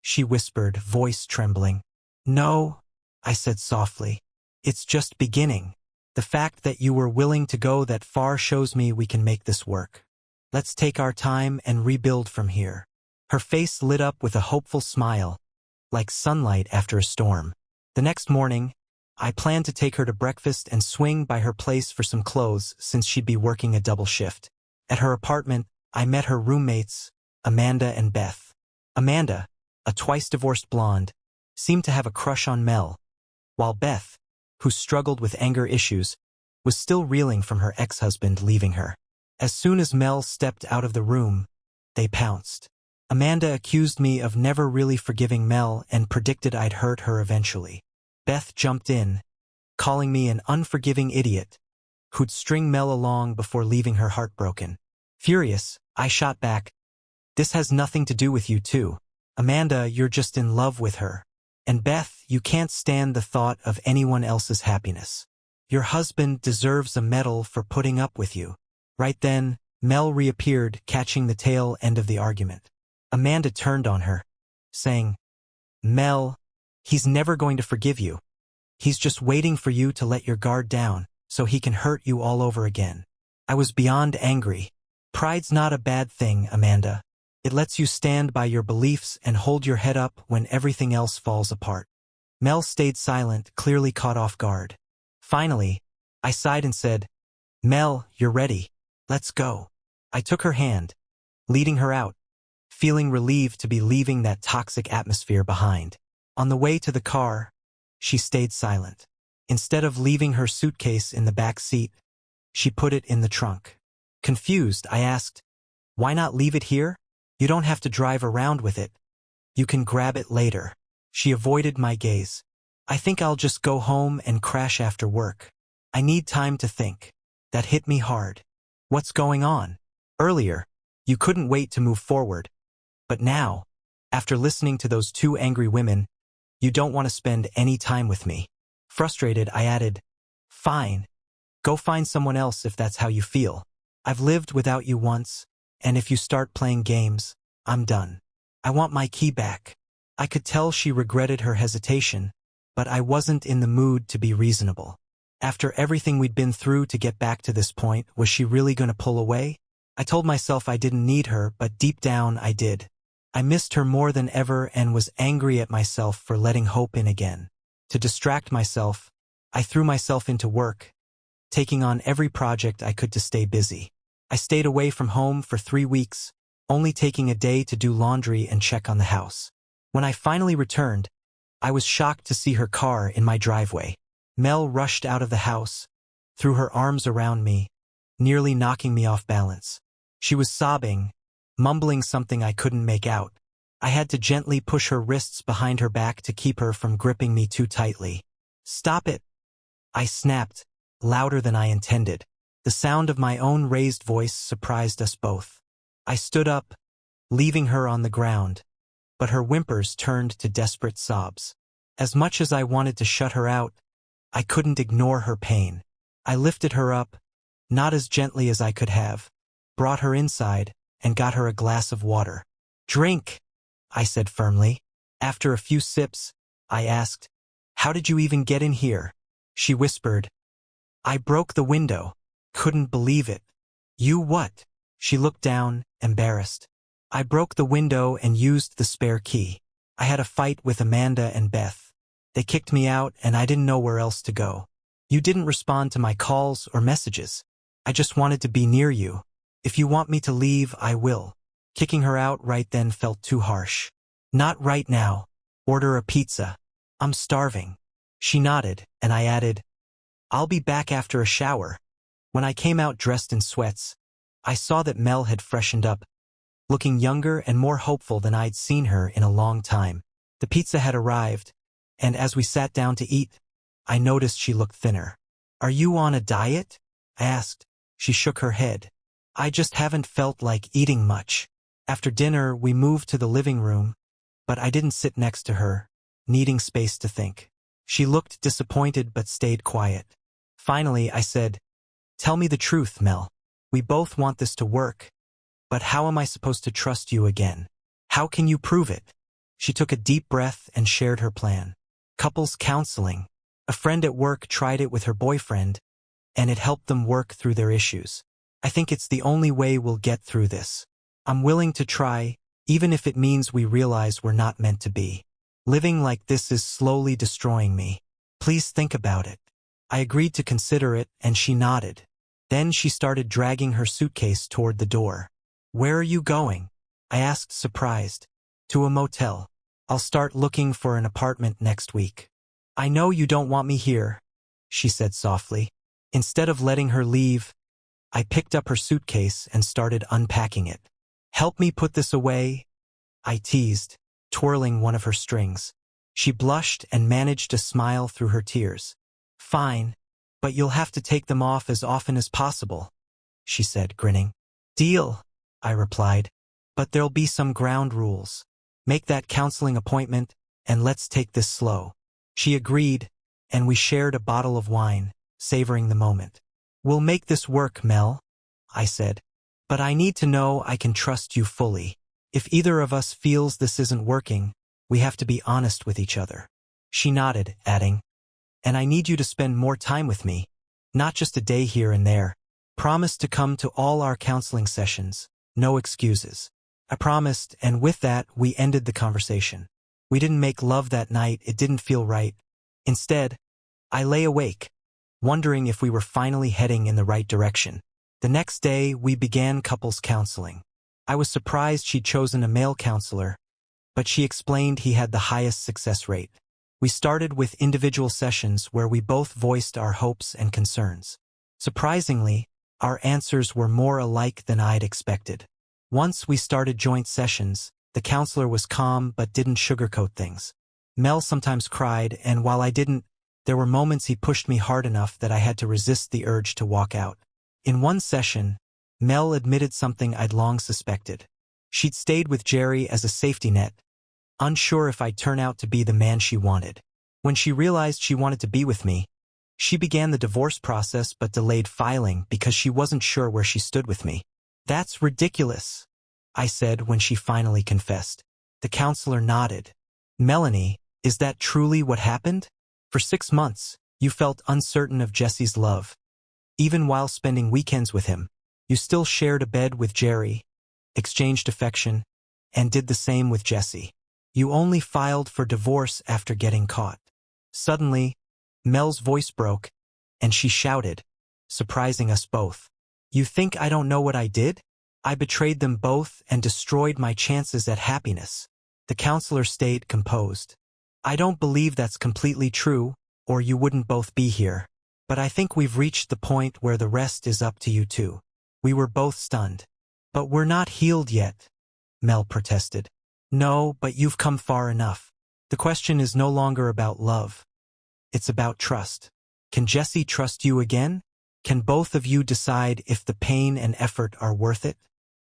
she whispered, voice trembling. "No," I said softly. "It's just beginning. The fact that you were willing to go that far shows me we can make this work. Let's take our time and rebuild from here." Her face lit up with a hopeful smile, like sunlight after a storm. The next morning, I planned to take her to breakfast and swing by her place for some clothes since she'd be working a double shift. At her apartment, I met her roommates, Amanda and Beth. Amanda, a twice-divorced blonde, seemed to have a crush on Mel, while Beth, who struggled with anger issues, was still reeling from her ex-husband leaving her. As soon as Mel stepped out of the room, they pounced. Amanda accused me of never really forgiving Mel and predicted I'd hurt her eventually. Beth jumped in, calling me an unforgiving idiot who'd string Mel along before leaving her heartbroken. Furious, I shot back, "This has nothing to do with you two. Amanda, you're just in love with her. And Beth, you can't stand the thought of anyone else's happiness. Your husband deserves a medal for putting up with you." Right then, Mel reappeared, catching the tail end of the argument. Amanda turned on her, saying, "Mel, he's never going to forgive you. He's just waiting for you to let your guard down so he can hurt you all over again." I was beyond angry. Pride's not a bad thing, Amanda. It lets you stand by your beliefs and hold your head up when everything else falls apart. Mel stayed silent, clearly caught off guard. Finally, I sighed and said, "Mel, you're ready. Let's go." I took her hand, leading her out, feeling relieved to be leaving that toxic atmosphere behind. On the way to the car, she stayed silent. Instead of leaving her suitcase in the back seat, she put it in the trunk. Confused, I asked, "Why not leave it here? You don't have to drive around with it. You can grab it later." She avoided my gaze. "I think I'll just go home and crash after work. I need time to think." That hit me hard. What's going on? Earlier, you couldn't wait to move forward. But now, after listening to those two angry women, you don't want to spend any time with me. Frustrated, I added, "Fine. Go find someone else if that's how you feel. I've lived without you once, and if you start playing games, I'm done. I want my key back." I could tell she regretted her hesitation, but I wasn't in the mood to be reasonable. After everything we'd been through to get back to this point, was she really going to pull away? I told myself I didn't need her, but deep down I did. I missed her more than ever and was angry at myself for letting hope in again. To distract myself, I threw myself into work, taking on every project I could to stay busy. I stayed away from home for 3 weeks, only taking a day to do laundry and check on the house. When I finally returned, I was shocked to see her car in my driveway. Mel rushed out of the house, threw her arms around me, nearly knocking me off balance. She was sobbing, mumbling something I couldn't make out. I had to gently push her wrists behind her back to keep her from gripping me too tightly. "Stop it!" I snapped, louder than I intended. The sound of my own raised voice surprised us both. I stood up, leaving her on the ground, but her whimpers turned to desperate sobs. As much as I wanted to shut her out, I couldn't ignore her pain. I lifted her up, not as gently as I could have, brought her inside, and got her a glass of water. "Drink," I said firmly. After a few sips, I asked, "How did you even get in here?" She whispered, "I broke the window." Couldn't believe it. "You what?" She looked down, embarrassed. "I broke the window and used the spare key. I had a fight with Amanda and Beth. They kicked me out and I didn't know where else to go. You didn't respond to my calls or messages. I just wanted to be near you. If you want me to leave, I will." Kicking her out right then felt too harsh. "Not right now. Order a pizza. I'm starving." She nodded, and I added, "I'll be back after a shower." When I came out dressed in sweats, I saw that Mel had freshened up, looking younger and more hopeful than I'd seen her in a long time. The pizza had arrived, and as we sat down to eat, I noticed she looked thinner. "Are you on a diet?" I asked. She shook her head. "I just haven't felt like eating much." After dinner, we moved to the living room, but I didn't sit next to her, needing space to think. She looked disappointed but stayed quiet. Finally, I said, "Tell me the truth, Mel. We both want this to work, but how am I supposed to trust you again? How can you prove it?" She took a deep breath and shared her plan. Couples counseling. A friend at work tried it with her boyfriend, and it helped them work through their issues. "I think it's the only way we'll get through this. I'm willing to try, even if it means we realize we're not meant to be. Living like this is slowly destroying me. Please think about it." I agreed to consider it, and she nodded. Then she started dragging her suitcase toward the door. "Where are you going?" I asked, surprised. "To a motel. I'll start looking for an apartment next week." "I know you don't want me here," she said softly. Instead of letting her leave, I picked up her suitcase and started unpacking it. "Help me put this away," I teased, twirling one of her strings. She blushed and managed to smile through her tears. "Fine, but you'll have to take them off as often as possible," she said, grinning. "Deal," I replied, "but there'll be some ground rules. Make that counseling appointment, and let's take this slow." She agreed, and we shared a bottle of wine, savoring the moment. "We'll make this work, Mel," I said, "but I need to know I can trust you fully." If either of us feels this isn't working, we have to be honest with each other. She nodded, adding, "And I need you to spend more time with me, not just a day here and there. Promise to come to all our counseling sessions, no excuses." I promised, and with that, we ended the conversation. We didn't make love that night, it didn't feel right. Instead, I lay awake, wondering if we were finally heading in the right direction. The next day, we began couples counseling. I was surprised she'd chosen a male counselor, but she explained he had the highest success rate. We started with individual sessions where we both voiced our hopes and concerns. Surprisingly, our answers were more alike than I'd expected. Once we started joint sessions, the counselor was calm but didn't sugarcoat things. Mel sometimes cried, and while I didn't, there were moments he pushed me hard enough that I had to resist the urge to walk out. In one session, Mel admitted something I'd long suspected. She'd stayed with Jerry as a safety net, unsure if I'd turn out to be the man she wanted. When she realized she wanted to be with me, she began the divorce process but delayed filing because she wasn't sure where she stood with me. "That's ridiculous," I said when she finally confessed. The counselor nodded. "Melanie, is that truly what happened? For 6 months, you felt uncertain of Jesse's love. Even while spending weekends with him, you still shared a bed with Jerry, exchanged affection, and did the same with Jesse. You only filed for divorce after getting caught." Suddenly, Mel's voice broke, and she shouted, surprising us both. "You think I don't know what I did? I betrayed them both and destroyed my chances at happiness." The counselor stayed composed. "I don't believe that's completely true, or you wouldn't both be here. But I think we've reached the point where the rest is up to you two." We were both stunned. "But we're not healed yet," Mel protested. "No, but you've come far enough. The question is no longer about love. It's about trust. Can Jesse trust you again? Can both of you decide if the pain and effort are worth it?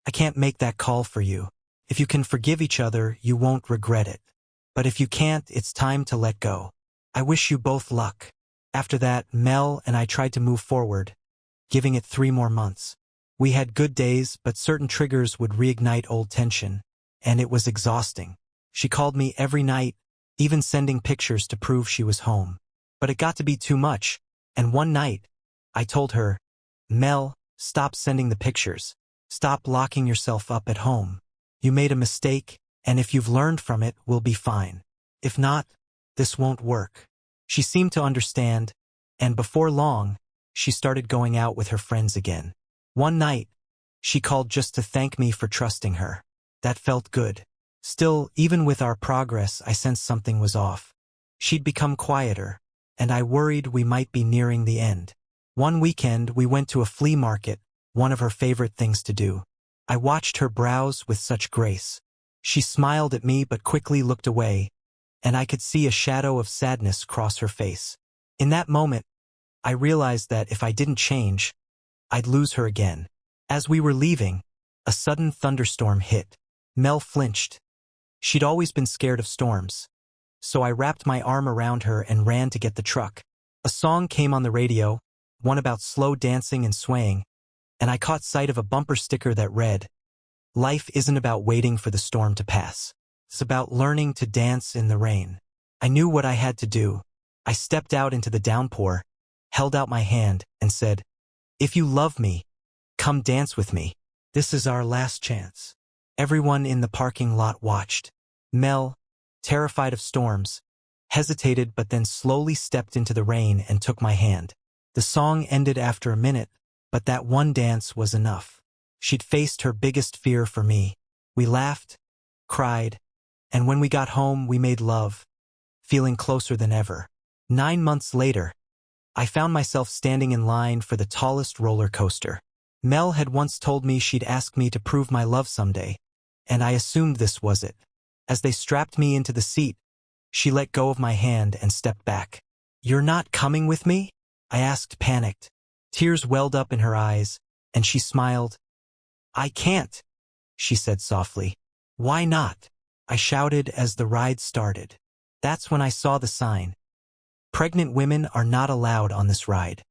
I can't make that call for you. If you can forgive each other, you won't regret it. But if you can't, it's time to let go. I wish you both luck." After that, Mel and I tried to move forward, giving it 3 more months. We had good days, but certain triggers would reignite old tension, and it was exhausting. She called me every night, even sending pictures to prove she was home. But it got to be too much, and one night, I told her, "Mel, stop sending the pictures. Stop locking yourself up at home. You made a mistake, and if you've learned from it, we'll be fine. If not, this won't work." She seemed to understand, and before long, she started going out with her friends again. One night, she called just to thank me for trusting her. That felt good. Still, even with our progress, I sensed something was off. She'd become quieter, and I worried we might be nearing the end. One weekend, we went to a flea market, one of her favorite things to do. I watched her browse with such grace. She smiled at me but quickly looked away, and I could see a shadow of sadness cross her face. In that moment, I realized that if I didn't change, I'd lose her again. As we were leaving, a sudden thunderstorm hit. Mel flinched. She'd always been scared of storms. So I wrapped my arm around her and ran to get the truck. A song came on the radio, one about slow dancing and swaying, and I caught sight of a bumper sticker that read, "Life isn't about waiting for the storm to pass. It's about learning to dance in the rain." I knew what I had to do. I stepped out into the downpour, held out my hand, and said, "If you love me, come dance with me. This is our last chance." Everyone in the parking lot watched. Mel, terrified of storms, hesitated but then slowly stepped into the rain and took my hand. The song ended after a minute, but that one dance was enough. She'd faced her biggest fear for me. We laughed, cried, and when we got home, we made love, feeling closer than ever. 9 months later, I found myself standing in line for the tallest roller coaster. Mel had once told me she'd ask me to prove my love someday, and I assumed this was it. As they strapped me into the seat, she let go of my hand and stepped back. "You're not coming with me?" I asked, panicked. Tears welled up in her eyes, and she smiled. "I can't," she said softly. "Why not?" I shouted as the ride started. That's when I saw the sign. "Pregnant women are not allowed on this ride."